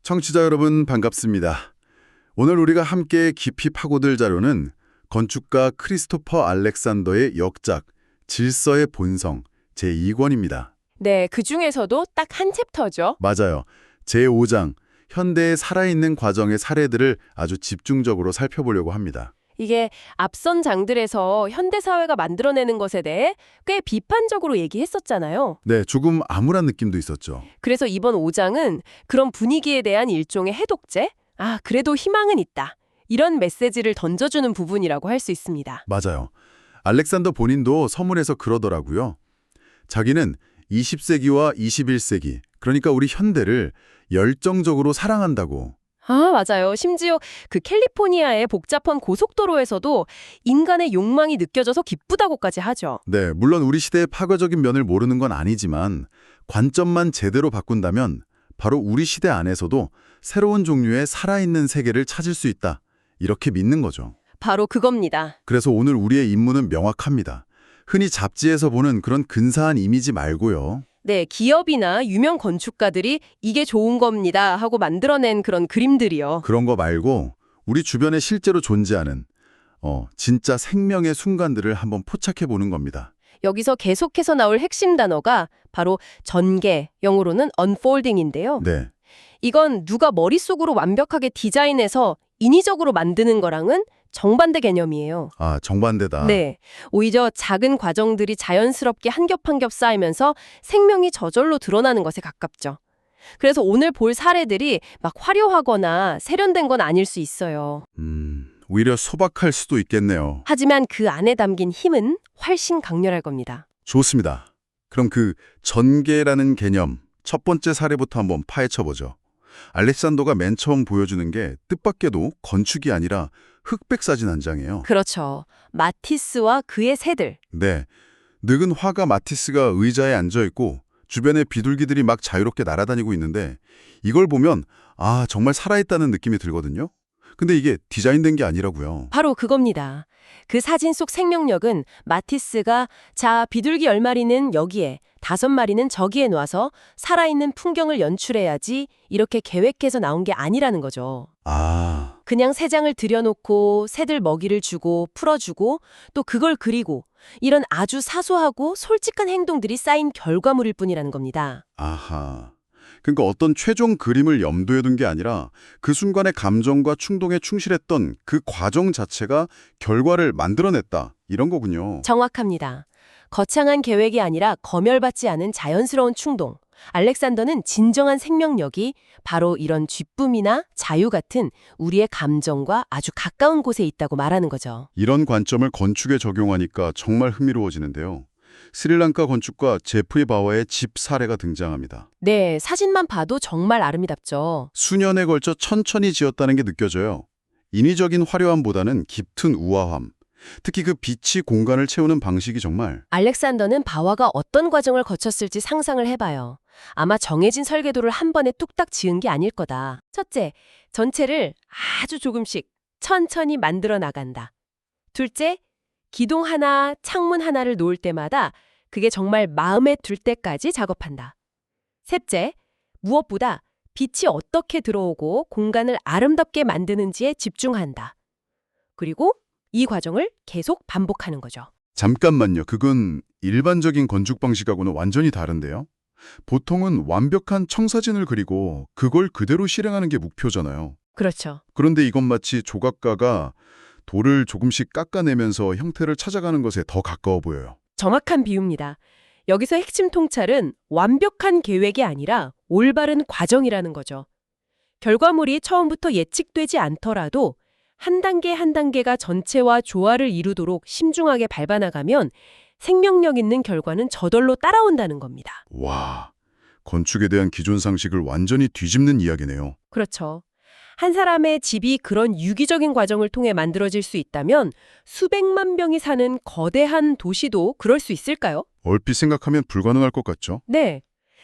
청취자 여러분 반갑습니다. 오늘 우리가 함께 깊이 파고들 자료는 건축가 크리스토퍼 알렉산더의 역작 질서의 본성 제2권입니다. 네, 그 중에서도 딱 한 챕터죠. 맞아요. 제5장 현대의 살아있는 과정의 사례들을 아주 집중적으로 살펴보려고 합니다. 이게 앞선 장들에서 현대사회가 만들어내는 것에 대해 꽤 비판적으로 얘기했었잖아요. 네, 조금 암울한 느낌도 있었죠. 그래서 이번 5장은 그런 분위기에 대한 일종의 해독제? 그래도 희망은 있다. 이런 메시지를 던져주는 부분이라고 할 수 있습니다. 맞아요. 알렉산더 본인도 서문에서 그러더라고요. 자기는 20세기와 21세기, 그러니까 우리 현대를 열정적으로 사랑한다고. 맞아요. 심지어 그 캘리포니아의 복잡한 고속도로에서도 인간의 욕망이 느껴져서 기쁘다고까지 하죠. 네, 물론 우리 시대의 파괴적인 면을 모르는 건 아니지만 관점만 제대로 바꾼다면 바로 우리 시대 안에서도 새로운 종류의 살아있는 세계를 찾을 수 있다. 이렇게 믿는 거죠. 바로 그겁니다. 그래서 오늘 우리의 임무는 명확합니다. 흔히 잡지에서 보는 그런 근사한 이미지 말고요. 네, 기업이나 유명 건축가들이 이게 좋은 겁니다 하고 만들어낸 그런 그림들이요. 그런 거 말고 우리 주변에 실제로 존재하는 진짜 생명의 순간들을 한번 포착해 보는 겁니다. 여기서 계속해서 나올 핵심 단어가 바로 전개, 영어로는 unfolding인데요. 네, 이건 누가 머릿속으로 완벽하게 디자인해서 인위적으로 만드는 거랑은 정반대 개념이에요. 정반대다. 네, 오히려 작은 과정들이 자연스럽게 한 겹 한 겹 쌓이면서 생명이 저절로 드러나는 것에 가깝죠. 그래서 오늘 볼 사례들이 막 화려하거나 세련된 건 아닐 수 있어요. 오히려 소박할 수도 있겠네요. 하지만 그 안에 담긴 힘은 훨씬 강렬할 겁니다. 좋습니다. 그럼 그 전개라는 개념 첫 번째 사례부터 한번 파헤쳐보죠. 알렉산더가 맨 처음 보여주는 게 뜻밖에도 건축이 아니라 흑백 사진 한 장이에요. 그렇죠. 마티스와 그의 새들. 네, 늙은 화가 마티스가 의자에 앉아있고 주변에 비둘기들이 막 자유롭게 날아다니고 있는데 이걸 보면 정말 살아있다는 느낌이 들거든요. 근데 이게 디자인된 게 아니라고요. 바로 그겁니다. 그 사진 속 생명력은 마티스가 비둘기 10마리는 여기에, 5마리는 저기에 놔서 살아있는 풍경을 연출해야지 이렇게 계획해서 나온 게 아니라는 거죠. 그냥 새 장을 들여놓고 새들 먹이를 주고 풀어주고 또 그걸 그리고 이런 아주 사소하고 솔직한 행동들이 쌓인 결과물일 뿐이라는 겁니다. 아하. 그러니까 어떤 최종 그림을 염두에 둔 게 아니라 그 순간의 감정과 충동에 충실했던 그 과정 자체가 결과를 만들어냈다. 이런 거군요. 정확합니다. 거창한 계획이 아니라 검열받지 않은 자연스러운 충동. 알렉산더는 진정한 생명력이 바로 이런 기쁨이나 자유 같은 우리의 감정과 아주 가까운 곳에 있다고 말하는 거죠. 이런 관점을 건축에 적용하니까 정말 흥미로워지는데요. 스리랑카 건축가 제프리 바워의 집 사례가 등장합니다. 네, 사진만 봐도 정말 아름답죠. 수년에 걸쳐 천천히 지었다는 게 느껴져요. 인위적인 화려함보다는 깊은 우아함. 특히 그 빛이 공간을 채우는 방식이 정말 알렉산더는 바와가 어떤 과정을 거쳤을지 상상을 해봐요. 아마 정해진 설계도를 한 번에 뚝딱 지은 게 아닐 거다. 첫째, 전체를 아주 조금씩 천천히 만들어 나간다. 둘째, 기둥 하나, 창문 하나를 놓을 때마다 그게 정말 마음에 들 때까지 작업한다. 셋째, 무엇보다 빛이 어떻게 들어오고 공간을 아름답게 만드는지에 집중한다. 그리고 이 과정을 계속 반복하는 거죠. 잠깐만요. 그건 일반적인 건축 방식하고는 완전히 다른데요. 보통은 완벽한 청사진을 그리고 그걸 그대로 실행하는 게 목표잖아요. 그렇죠. 그런데 이건 마치 조각가가 돌을 조금씩 깎아내면서 형태를 찾아가는 것에 더 가까워 보여요. 정확한 비유입니다. 여기서 핵심 통찰은 완벽한 계획이 아니라 올바른 과정이라는 거죠. 결과물이 처음부터 예측되지 않더라도 한 단계 한 단계가 전체와 조화를 이루도록 신중하게 밟아나가면 생명력 있는 결과는 저절로 따라온다는 겁니다. 와, 건축에 대한 기존 상식을 완전히 뒤집는 이야기네요. 그렇죠. 한 사람의 집이 그런 유기적인 과정을 통해 만들어질 수 있다면 수백만 명이 사는 거대한 도시도 그럴 수 있을까요? 얼핏 생각하면 불가능할 것 같죠? 네.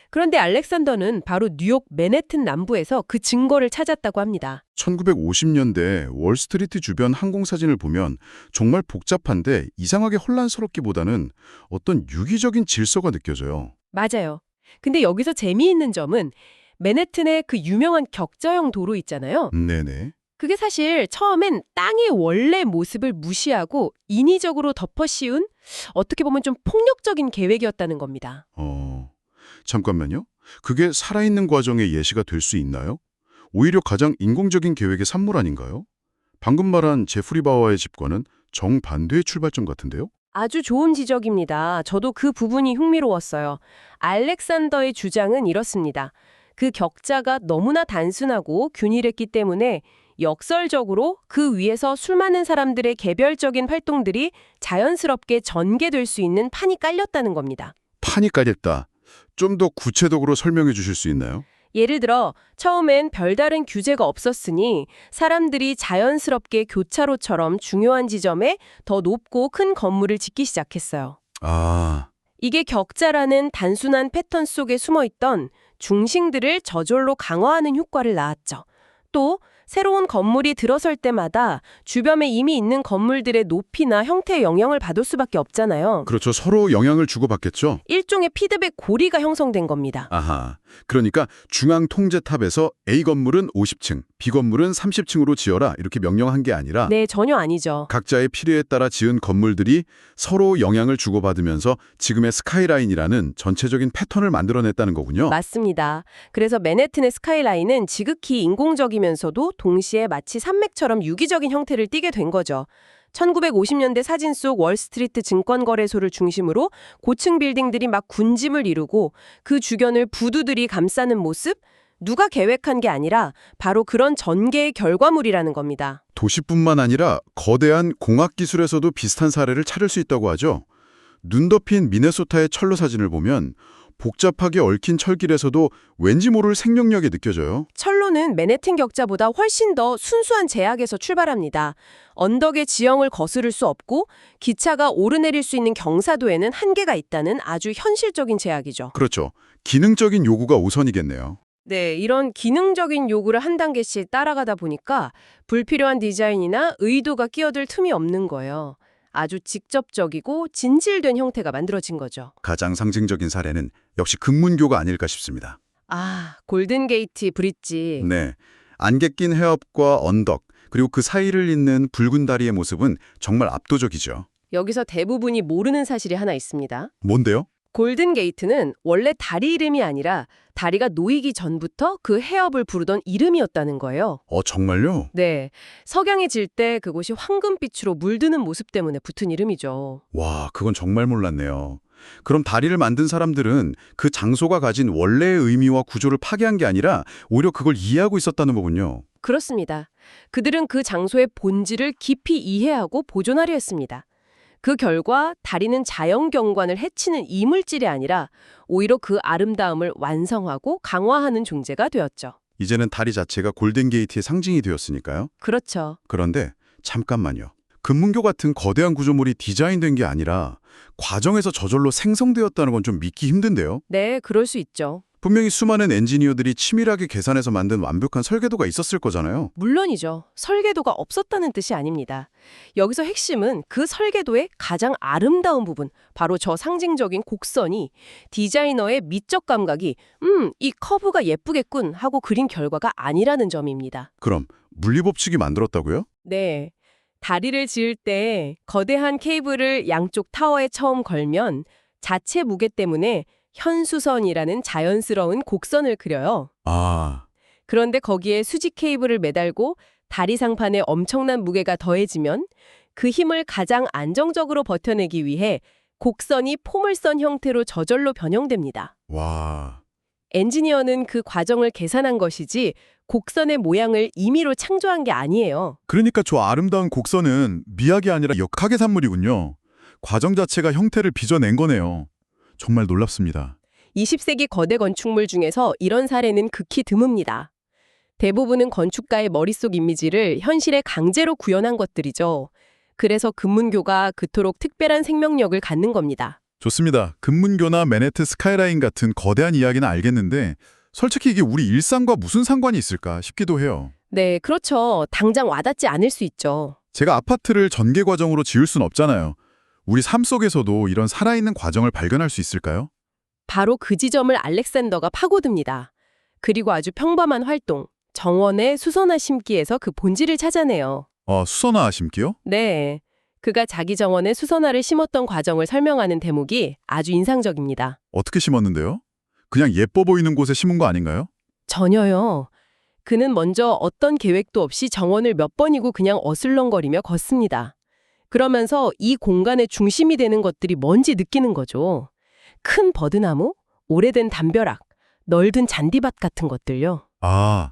그런데 알렉산더는 바로 뉴욕 맨해튼 남부에서 그 증거를 찾았다고 합니다. 1950년대 월스트리트 주변 항공사진을 보면 정말 복잡한데 이상하게 혼란스럽기보다는 어떤 유기적인 질서가 느껴져요. 맞아요. 근데 여기서 재미있는 점은 맨해튼의 그 유명한 격자형 도로 있잖아요. 네네. 그게 사실 처음엔 땅의 원래 모습을 무시하고 인위적으로 덮어 씌운 어떻게 보면 좀 폭력적인 계획이었다는 겁니다. 잠깐만요. 그게 살아있는 과정의 예시가 될 수 있나요? 오히려 가장 인공적인 계획의 산물 아닌가요? 방금 말한 제프리 바와의 집과는 정반대의 출발점 같은데요? 아주 좋은 지적입니다. 저도 그 부분이 흥미로웠어요. 알렉산더의 주장은 이렇습니다. 그 격자가 너무나 단순하고 균일했기 때문에 역설적으로 그 위에서 수많은 사람들의 개별적인 활동들이 자연스럽게 전개될 수 있는 판이 깔렸다는 겁니다. 판이 깔렸다. 좀 더 구체적으로 설명해 주실 수 있나요? 예를 들어 처음엔 별다른 규제가 없었으니 사람들이 자연스럽게 교차로처럼 중요한 지점에 더 높고 큰 건물을 짓기 시작했어요. 아, 이게 격자라는 단순한 패턴 속에 숨어있던 중심들을 저절로 강화하는 효과를 낳았죠. 또 새로운 건물이 들어설 때마다 주변에 이미 있는 건물들의 높이나 형태에 영향을 받을 수밖에 없잖아요. 그렇죠. 서로 영향을 주고받겠죠? 일종의 피드백 고리가 형성된 겁니다. 아하. 그러니까 중앙 통제탑에서 A 건물은 50층, B 건물은 30층으로 지어라 이렇게 명령한 게 아니라 네, 전혀 아니죠. 각자의 필요에 따라 지은 건물들이 서로 영향을 주고받으면서 지금의 스카이라인이라는 전체적인 패턴을 만들어냈다는 거군요. 맞습니다. 그래서 맨해튼의 스카이라인은 지극히 인공적이면서도 동시에 마치 산맥처럼 유기적인 형태를 띠게 된 거죠. 1950년대 사진 속 월스트리트 증권거래소를 중심으로 고층 빌딩들이 막 군짐을 이루고 그 주변을 부두들이 감싸는 모습? 누가 계획한 게 아니라 바로 그런 전개의 결과물이라는 겁니다. 도시뿐만 아니라 거대한 공학 기술에서도 비슷한 사례를 찾을 수 있다고 하죠. 눈 덮인 미네소타의 철로 사진을 보면 복잡하게 얽힌 철길에서도 왠지 모를 생명력이 느껴져요. 철로는 맨해튼 격자보다 훨씬 더 순수한 제약에서 출발합니다. 언덕의 지형을 거스를 수 없고 기차가 오르내릴 수 있는 경사도에는 한계가 있다는 아주 현실적인 제약이죠. 그렇죠. 기능적인 요구가 우선이겠네요. 네, 이런 기능적인 요구를 한 단계씩 따라가다 보니까 불필요한 디자인이나 의도가 끼어들 틈이 없는 거예요. 아주 직접적이고 진실된 형태가 만들어진 거죠. 가장 상징적인 사례는 역시 금문교가 아닐까 싶습니다. 아, 골든게이트 브릿지. 네, 안개 낀 해협과 언덕, 그리고 그 사이를 잇는 붉은 다리의 모습은 정말 압도적이죠. 여기서 대부분이 모르는 사실이 하나 있습니다. 뭔데요? 골든게이트는 원래 다리 이름이 아니라 다리가 놓이기 전부터 그 해협을 부르던 이름이었다는 거예요. 정말요? 네, 석양이 질 때 그곳이 황금빛으로 물드는 모습 때문에 붙은 이름이죠. 와, 그건 정말 몰랐네요. 그럼 다리를 만든 사람들은 그 장소가 가진 원래의 의미와 구조를 파괴한 게 아니라 오히려 그걸 이해하고 있었다는 거군요. 그렇습니다. 그들은 그 장소의 본질을 깊이 이해하고 보존하려 했습니다. 그 결과 다리는 자연 경관을 해치는 이물질이 아니라 오히려 그 아름다움을 완성하고 강화하는 존재가 되었죠. 이제는 다리 자체가 골든게이트의 상징이 되었으니까요. 그렇죠. 그런데 잠깐만요. 금문교 같은 거대한 구조물이 디자인된 게 아니라 과정에서 저절로 생성되었다는 건 좀 믿기 힘든데요. 네, 그럴 수 있죠. 분명히 수많은 엔지니어들이 치밀하게 계산해서 만든 완벽한 설계도가 있었을 거잖아요. 물론이죠. 설계도가 없었다는 뜻이 아닙니다. 여기서 핵심은 그 설계도의 가장 아름다운 부분, 바로 저 상징적인 곡선이 디자이너의 미적 감각이 이 커브가 예쁘겠군 하고 그린 결과가 아니라는 점입니다. 그럼 물리법칙이 만들었다고요? 네. 다리를 지을 때 거대한 케이블을 양쪽 타워에 처음 걸면 자체 무게 때문에 현수선이라는 자연스러운 곡선을 그려요. 아, 그런데 거기에 수직 케이블을 매달고 다리 상판에 엄청난 무게가 더해지면 그 힘을 가장 안정적으로 버텨내기 위해 곡선이 포물선 형태로 저절로 변형됩니다. 와. 엔지니어는 그 과정을 계산한 것이지 곡선의 모양을 임의로 창조한 게 아니에요. 그러니까 저 아름다운 곡선은 미학이 아니라 역학의 산물이군요. 과정 자체가 형태를 빚어낸 거네요. 정말 놀랍습니다. 20세기 거대 건축물 중에서 이런 사례는 극히 드뭅니다. 대부분은 건축가의 머릿속 이미지를 현실에 강제로 구현한 것들이죠. 그래서 금문교가 그토록 특별한 생명력을 갖는 겁니다. 좋습니다. 금문교나 맨해튼 스카이라인 같은 거대한 이야기는 알겠는데 솔직히 이게 우리 일상과 무슨 상관이 있을까 싶기도 해요. 네, 그렇죠. 당장 와닿지 않을 수 있죠. 제가 아파트를 전개 과정으로 지을 순 없잖아요. 우리 삶 속에서도 이런 살아있는 과정을 발견할 수 있을까요? 바로 그 지점을 알렉산더가 파고듭니다. 그리고 아주 평범한 활동, 정원의 수선화 심기에서 그 본질을 찾아내요. 수선화 심기요? 네. 그가 자기 정원에 수선화를 심었던 과정을 설명하는 대목이 아주 인상적입니다. 어떻게 심었는데요? 그냥 예뻐 보이는 곳에 심은 거 아닌가요? 전혀요. 그는 먼저 어떤 계획도 없이 정원을 몇 번이고 그냥 어슬렁거리며 걷습니다. 그러면서 이 공간의 중심이 되는 것들이 뭔지 느끼는 거죠. 큰 버드나무, 오래된 담벼락, 널든 잔디밭 같은 것들요. 아,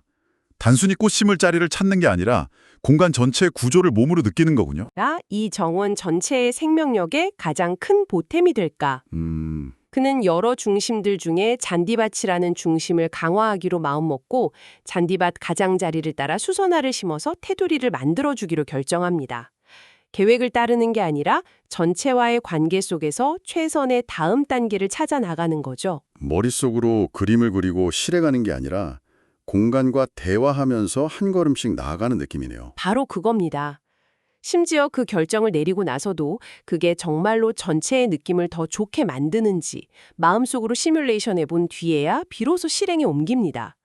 단순히 꽃 심을 자리를 찾는 게 아니라 공간 전체의 구조를 몸으로 느끼는 거군요. 이 정원 전체의 생명력에 가장 큰 보탬이 될까? 그는 여러 중심들 중에 잔디밭이라는 중심을 강화하기로 마음먹고 잔디밭 가장자리를 따라 수선화를 심어서 테두리를 만들어주기로 결정합니다. 계획을 따르는 게 아니라 전체와의 관계 속에서 최선의 다음 단계를 찾아 나가는 거죠. 머릿속으로 그림을 그리고 실행하는 게 아니라 공간과 대화하면서 한 걸음씩 나아가는 느낌이네요. 바로 그겁니다. 심지어 그 결정을 내리고 나서도 그게 정말로 전체의 느낌을 더 좋게 만드는지 마음속으로 시뮬레이션해 본 뒤에야 비로소 실행에 옮깁니다.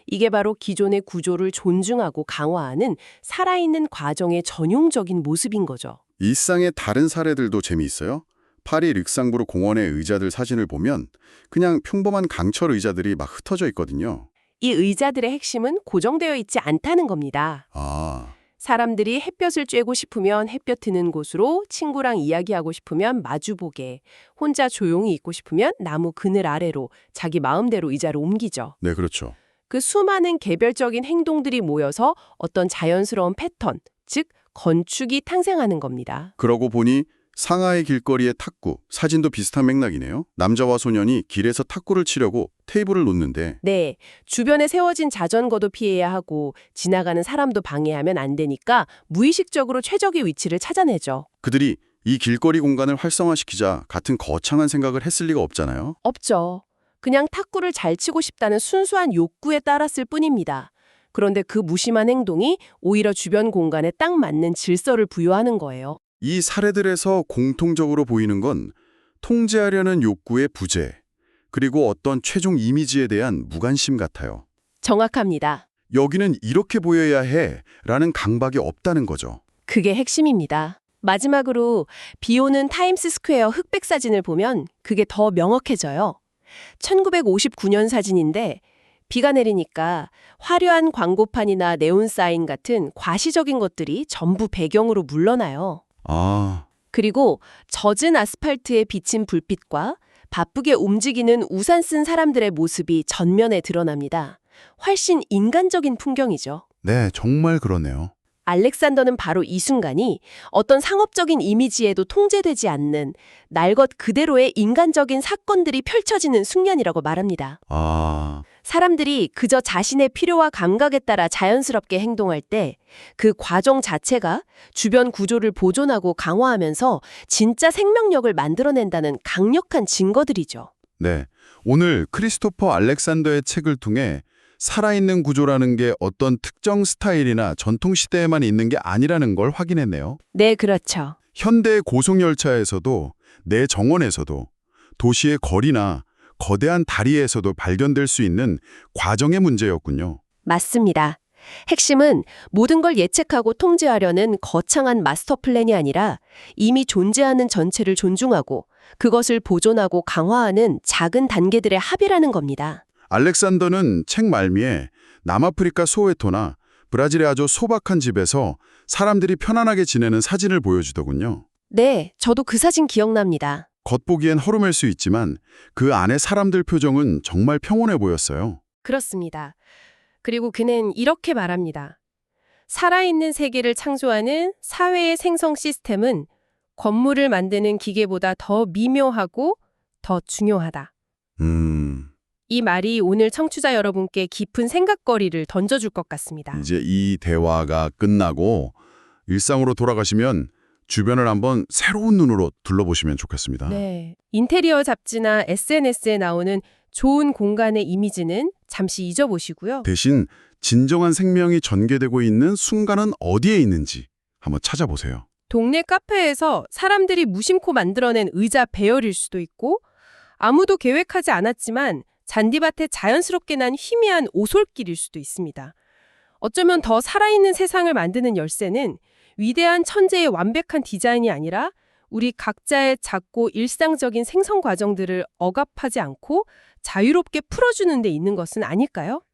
이게 바로 기존의 구조를 존중하고 강화하는 살아있는 과정의 전용적인 모습인 거죠. 일상의 다른 사례들도 재미있어요. 파리 릭상부르 공원의 의자들 사진을 보면 그냥 평범한 강철 의자들이 막 흩어져 있거든요. 이 의자들의 핵심은 고정되어 있지 않다는 겁니다. 아, 사람들이 햇볕을 쬐고 싶으면 햇볕 드는 곳으로, 친구랑 이야기하고 싶으면 마주보게, 혼자 조용히 있고 싶으면 나무 그늘 아래로 자기 마음대로 의자를 옮기죠. 네, 그렇죠. 그 수많은 개별적인 행동들이 모여서 어떤 자연스러운 패턴, 즉 건축이 탄생하는 겁니다. 그러고 보니 상하이 길거리의 탁구, 사진도 비슷한 맥락이네요. 남자와 소년이 길에서 탁구를 치려고 테이블을 놓는데 네, 주변에 세워진 자전거도 피해야 하고 지나가는 사람도 방해하면 안 되니까 무의식적으로 최적의 위치를 찾아내죠. 그들이 이 길거리 공간을 활성화시키자 같은 거창한 생각을 했을 리가 없잖아요. 없죠. 그냥 탁구를 잘 치고 싶다는 순수한 욕구에 따랐을 뿐입니다. 그런데 그 무심한 행동이 오히려 주변 공간에 딱 맞는 질서를 부여하는 거예요. 이 사례들에서 공통적으로 보이는 건 통제하려는 욕구의 부재, 그리고 어떤 최종 이미지에 대한 무관심 같아요. 정확합니다. 여기는 이렇게 보여야 해 라는 강박이 없다는 거죠. 그게 핵심입니다. 마지막으로 비 오는 타임스 스퀘어 흑백 사진을 보면 그게 더 명확해져요. 1959년 사진인데 비가 내리니까 화려한 광고판이나 네온사인 같은 과시적인 것들이 전부 배경으로 물러나요. 아, 그리고 젖은 아스팔트에 비친 불빛과 바쁘게 움직이는 우산 쓴 사람들의 모습이 전면에 드러납니다. 훨씬 인간적인 풍경이죠. 네, 정말 그러네요. 알렉산더는 바로 이 순간이 어떤 상업적인 이미지에도 통제되지 않는 날 것 그대로의 인간적인 사건들이 펼쳐지는 숙련이라고 말합니다. 아, 사람들이 그저 자신의 필요와 감각에 따라 자연스럽게 행동할 때 그 과정 자체가 주변 구조를 보존하고 강화하면서 진짜 생명력을 만들어낸다는 강력한 증거들이죠. 네. 오늘 크리스토퍼 알렉산더의 책을 통해 살아있는 구조라는 게 어떤 특정 스타일이나 전통 시대에만 있는 게 아니라는 걸 확인했네요. 네, 그렇죠. 현대 고속열차에서도 내 정원에서도 도시의 거리나 거대한 다리에서도 발견될 수 있는 과정의 문제였군요. 맞습니다. 핵심은 모든 걸 예측하고 통제하려는 거창한 마스터 플랜이 아니라 이미 존재하는 전체를 존중하고 그것을 보존하고 강화하는 작은 단계들의 합이라는 겁니다. 알렉산더는 책 말미에 남아프리카 소웨토나 브라질의 아주 소박한 집에서 사람들이 편안하게 지내는 사진을 보여주더군요. 네, 저도 그 사진 기억납니다. 겉보기엔 허름할 수 있지만 그 안에 사람들 표정은 정말 평온해 보였어요. 그렇습니다. 그리고 그는 이렇게 말합니다. 살아있는 세계를 창조하는 사회의 생성 시스템은 건물을 만드는 기계보다 더 미묘하고 더 중요하다. 이 말이 오늘 청취자 여러분께 깊은 생각거리를 던져줄 것 같습니다. 이제 이 대화가 끝나고 일상으로 돌아가시면 주변을 한번 새로운 눈으로 둘러보시면 좋겠습니다. 네. 인테리어 잡지나 SNS에 나오는 좋은 공간의 이미지는 잠시 잊어보시고요. 대신 진정한 생명이 전개되고 있는 순간은 어디에 있는지 한번 찾아보세요. 동네 카페에서 사람들이 무심코 만들어낸 의자 배열일 수도 있고 아무도 계획하지 않았지만 잔디밭에 자연스럽게 난 희미한 오솔길일 수도 있습니다. 어쩌면 더 살아있는 세상을 만드는 열쇠는 위대한 천재의 완벽한 디자인이 아니라 우리 각자의 작고 일상적인 생성 과정들을 억압하지 않고 자유롭게 풀어주는 데 있는 것은 아닐까요?